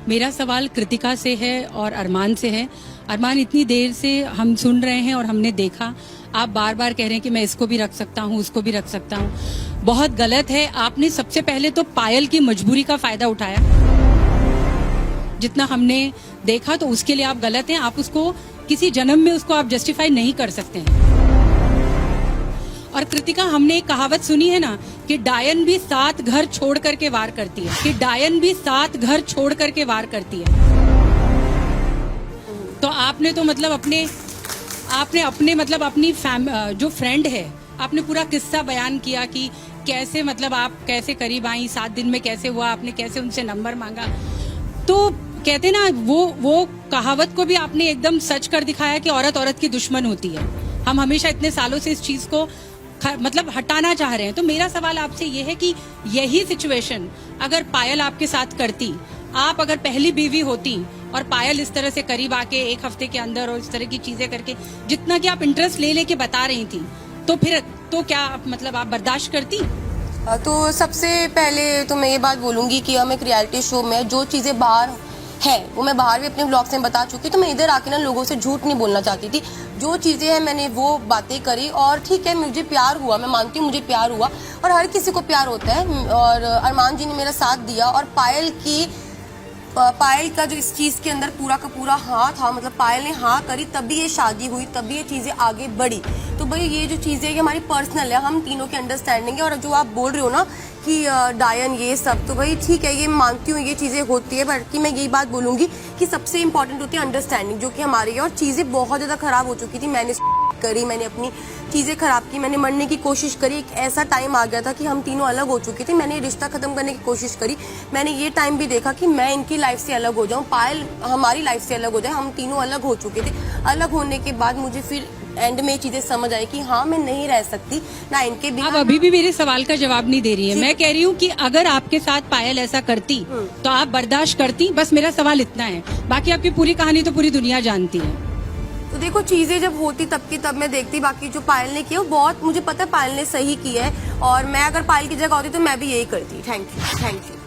मेरा सवाल कृतिका से है और अरमान से है। अरमान, इतनी देर से हम सुन रहे हैं और हमने देखा, आप बार बार कह रहे हैं कि मैं इसको भी रख सकता हूँ, उसको भी रख सकता हूँ। बहुत गलत है। आपने सबसे पहले तो पायल की मजबूरी का फायदा उठाया। जितना हमने देखा तो उसके लिए आप गलत हैं। आप उसको किसी जन्म में उसको आप जस्टिफाई नहीं कर सकते हैं। और कृतिका, हमने एक कहावत सुनी है ना कि डायन भी 7 घर छोड़ करके वार करती है, कि डायन भी 7 घर छोड़ करके वार करती है। तो आपने तो मतलब अपने मतलब अपनी जो फ्रेंड है, आपने पूरा किस्सा बयान किया कि कैसे मतलब आप कैसे करीब आई, 7 दिन में कैसे हुआ, आपने कैसे उनसे नंबर मांगा। तो कहते ना वो कहावत को भी आपने एकदम सच कर दिखाया कि औरत औरत की दुश्मन होती है। हम हमेशा इतने सालों से इस चीज को मतलब हटाना चाह रहे हैं। तो मेरा सवाल आपसे ये है कि यही सिचुएशन अगर पायल आपके साथ करती, आप अगर पहली बीवी होती और पायल इस तरह से करीब आके 1 हफ्ते के अंदर और इस तरह की चीजें करके, जितना कि आप इंटरेस्ट ले लेके बता रही थी, तो फिर तो क्या मतलब आप बर्दाश्त करती? तो सबसे पहले तो मैं ये बात बोलूंगी कि हम एक रियलिटी शो में जो चीजें बाहर है वो मैं बाहर भी अपने ब्लॉग्स में बता चुकी, तो मैं इधर आके ना लोगों से झूठ नहीं बोलना चाहती थी। जो चीजें हैं मैंने वो बातें करी, और ठीक है मुझे प्यार हुआ, मैं मानती हूँ मुझे प्यार हुआ, और हर किसी को प्यार होता है। और अरमान जी ने मेरा साथ दिया, और पायल का जो इस चीज के अंदर पूरा का पूरा हाँ था, मतलब पायल ने हाँ करी तभी ये शादी हुई, तभी ये चीजें आगे बढ़ी। तो भाई ये जो चीजें ये हमारी पर्सनल है, हम तीनों की अंडरस्टैंडिंग है। और जो आप बोल रहे हो ना कि डायन ये सब, तो भाई ठीक है, ये मानती हूँ ये चीजें होती है, बल्कि मैं यही बात बोलूंगी कि सबसे इंपॉर्टेंट होती है अंडरस्टैंडिंग, जो कि हमारी है। और चीजें बहुत ज्यादा खराब हो चुकी थी, मैंने अपनी चीजें खराब की, मैंने मरने की कोशिश करी। एक ऐसा टाइम आ गया था कि हम तीनों अलग हो चुके थे, मैंने रिश्ता खत्म करने की कोशिश करी। मैंने ये टाइम भी देखा कि मैं इनकी लाइफ से अलग हो जाऊं, पायल हमारी लाइफ से अलग हो जाए। हम तीनों अलग हो चुके थे। अलग होने के बाद मुझे फिर एंड में चीजें समझ आई कि हाँ मैं नहीं रह सकती ना इनके बिना। आप अभी भी मेरे सवाल का जवाब नहीं दे रही है। मैं कह रही हूँ कि अगर आपके साथ पायल ऐसा करती तो आप बर्दाश्त करती? बस मेरा सवाल इतना है। बाकी आपकी पूरी कहानी तो पूरी दुनिया जानती है। तो देखो, चीजें जब होती तब की तब मैं देखती। बाकी जो पायल ने किया वो बहुत, मुझे पता है पायल ने सही किया है, और मैं अगर पायल की जगह होती तो मैं भी यही करती। Thank you.